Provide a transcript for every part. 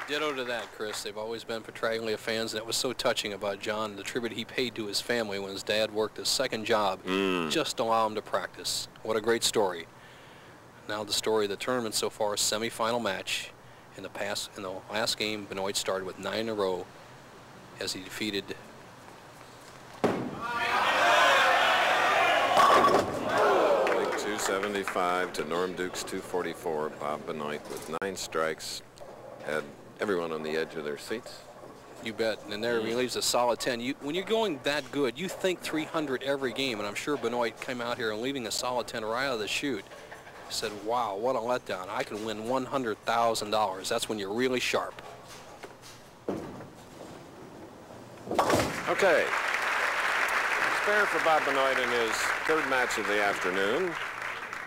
Ditto to that, Chris. They've always been Petraglia fans, and it was so touching about John, the tribute he paid to his family when his dad worked his second job just to allow him to practice. What a great story. Now the story of the tournament so far, semifinal match. In the last game, Benoit started with 9 in a row as he defeated Big 275 to Norm Duke's 244. Bob Benoit with 9 strikes had everyone on the edge of their seats. You bet. And there he leaves a solid 10. When you're going that good, you think 300 every game, and I'm sure Benoit came out here and leaving a solid 10 right out of the chute. Said, wow, what a letdown. I can win $100,000. That's when you're really sharp. Okay. Spare for Bob Benoit in his 3rd match of the afternoon.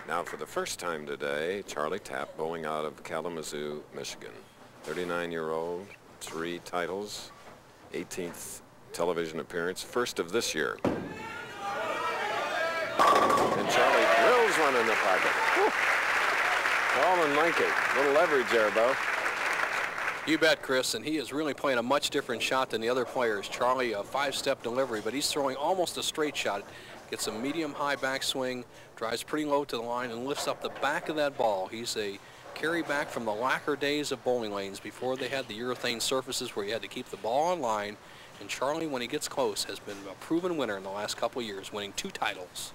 Now for the first time today, Charlie Tapp bowling out of Kalamazoo, Michigan. 39-year-old, 3 titles, 18th television appearance, first of this year. And Charlie drills one in the pocket. Whew. Tall and lanky. Little leverage there, Bo. You bet, Chris, and he is really playing a much different shot than the other players. Charlie, a 5-step delivery, but he's throwing almost a straight shot. Gets a medium-high backswing, drives pretty low to the line, and lifts up the back of that ball. He's a carry back from the lacquer days of bowling lanes before they had the urethane surfaces where you had to keep the ball on line. And Charlie, when he gets close, has been a proven winner in the last couple of years, winning 2 titles.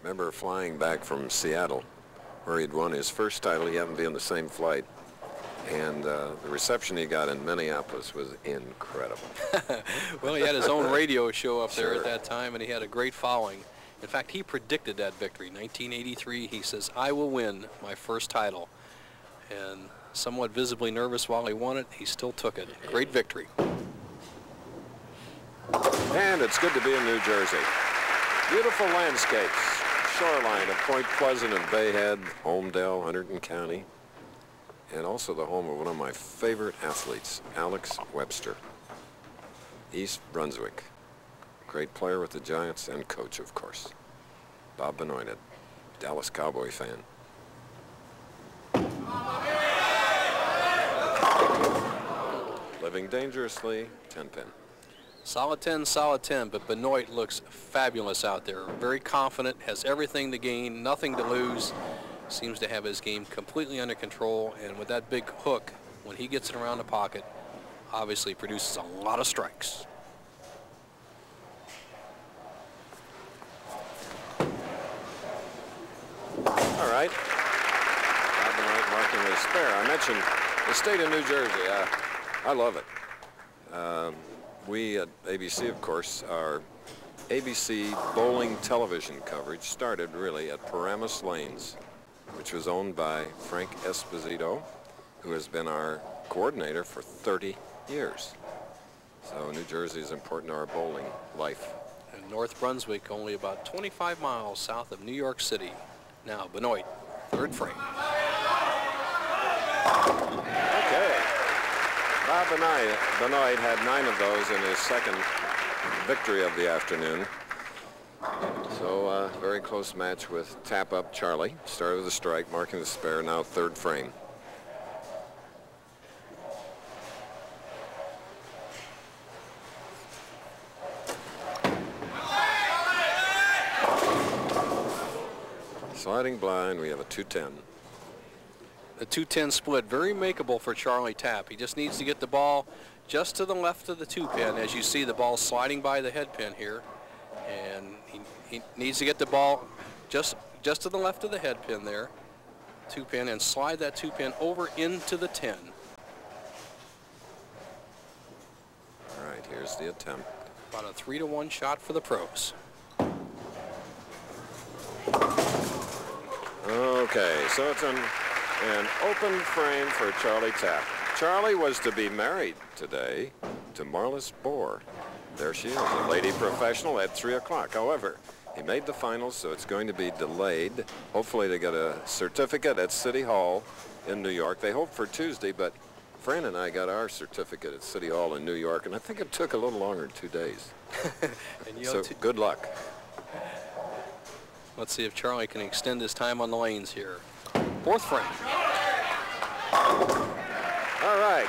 Remember flying back from Seattle, where he'd won his first title. He happened to be on the same flight. And the reception he got in Minneapolis was incredible. Well, he had his own radio show up there at that time, and he had a great following. In fact, he predicted that victory. 1983, he says, I will win my first title. And somewhat visibly nervous while he won it, he still took it. Great victory. And it's good to be in New Jersey. Beautiful landscapes. Shoreline of Point Pleasant and Bay Head, Holmdel, Hunterdon County. And also the home of one of my favorite athletes, Alex Webster. East Brunswick. Great player with the Giants and coach, of course. Bob Benoit, a Dallas Cowboy fan. Living dangerously, 10-pin. Solid 10, but Benoit looks fabulous out there. Very confident, has everything to gain, nothing to lose. Seems to have his game completely under control, and with that big hook, when he gets it around the pocket, obviously produces a lot of strikes. All right. Bob Benoit marking his spare. I mentioned the state of New Jersey. I love it. We at ABC, of course, our ABC bowling television coverage started really at Paramus Lanes, which was owned by Frank Esposito, who has been our coordinator for 30 years. So New Jersey is important to our bowling life. And North Brunswick, only about 25 miles south of New York City. Now Benoit, 3rd frame. Okay. Bob Benoit had 9 of those in his 2nd victory of the afternoon. So very close match with Tapp up Charlie. Started with a strike, marking the spare, now 3rd frame. Sliding blind, we have a 210. The 210 split, very makeable for Charlie Tapp. He just needs to get the ball just to the left of the 2-pin. As you see, the ball sliding by the head pin here. And he needs to get the ball just to the left of the head pin there, 2-pin, and slide that 2-pin over into the 10. All right, here's the attempt. About a 3-to-1 shot for the pros. Okay, so it's an open frame for Charlie Tapp. Charlie was to be married today to Marlis Bohr. There she is, a lady professional at 3 o'clock. However, he made the finals, so it's going to be delayed. Hopefully they get a certificate at City Hall in New York. They hope for Tuesday, but Fran and I got our certificate at City Hall in New York, and I think it took a little longer than 2 days. And so good luck. Let's see if Charlie can extend his time on the lanes here. Fourth frame. All right.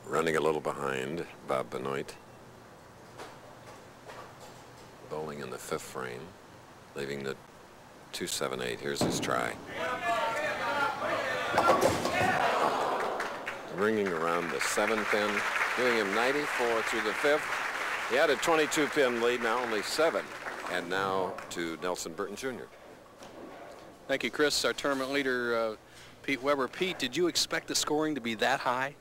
Running a little behind Benoit. Bowling in the fifth frame, leaving the 2-7-8. Here's his try. Ringing around the 7-pin, giving him 94 through the fifth. He had a 22-pin lead, now only 7. And now to Nelson Burton Jr. Thank you, Chris. Our tournament leader, Pete Weber. Pete, did you expect the scoring to be that high?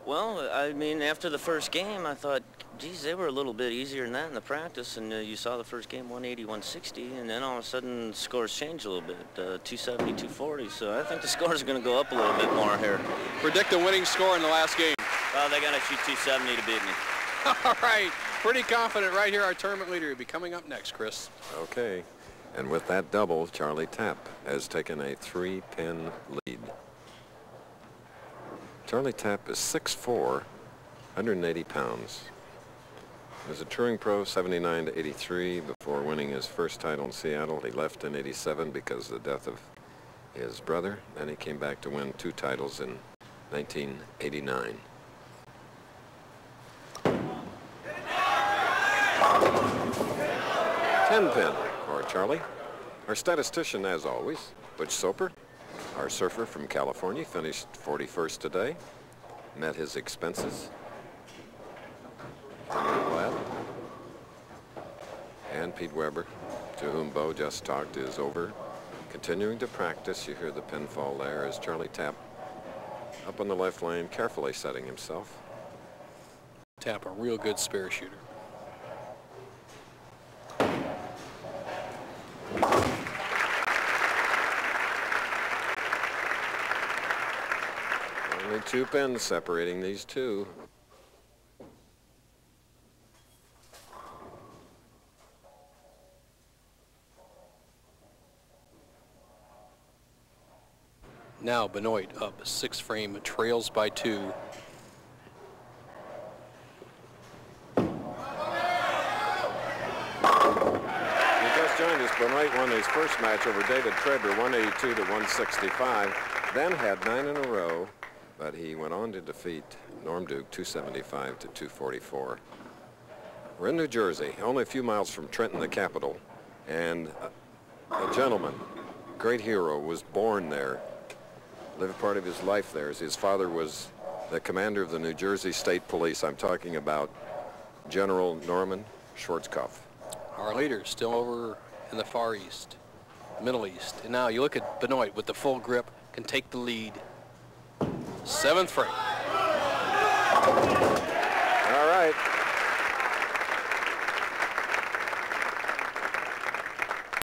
Well, I mean, after the first game, I thought, geez, they were a little bit easier than that in the practice. And you saw the first game 180, 160, and then all of a sudden scores changed a little bit, 270, 240. So I think the scores are going to go up a little bit more here. Predict the winning score in the last game. Well, they got to shoot 270 to beat me. All right, pretty confident right here. Our tournament leader will be coming up next, Chris. Okay, and with that double, Charlie Tapp has taken a 3-pin lead. Charlie Tapp is 6'4", 180 pounds. He was a touring pro 79 to 83 before winning his first title in Seattle. He left in 87 because of the death of his brother. Then he came back to win 2 titles in 1989. Ten-pin for Charlie. Our statistician, as always, Butch Soper. Our surfer from California finished 41st today, met his expenses. And Pete Weber, to whom Bo just talked, is over. Continuing to practice. You hear the pinfall there as Charlie Tapp up on the left lane, carefully setting himself. Tapp, a real good spare shooter. Only 2 pins separating these two. Now Benoit up 6 frame, trails by 2. You just joined us. Benoit won his first match over David Traber, 182 to 165. Then had 9 in a row, but he went on to defeat Norm Duke 275 to 244. We're in New Jersey, only a few miles from Trenton, the capital, and a gentleman, great hero, was born there, lived part of his life there. His father was the commander of the New Jersey State Police. I'm talking about General Norman Schwarzkopf. Our leader still over in the Far East, Middle East. And now you look at Benoit with the full grip, can take the lead. 7th frame. All right.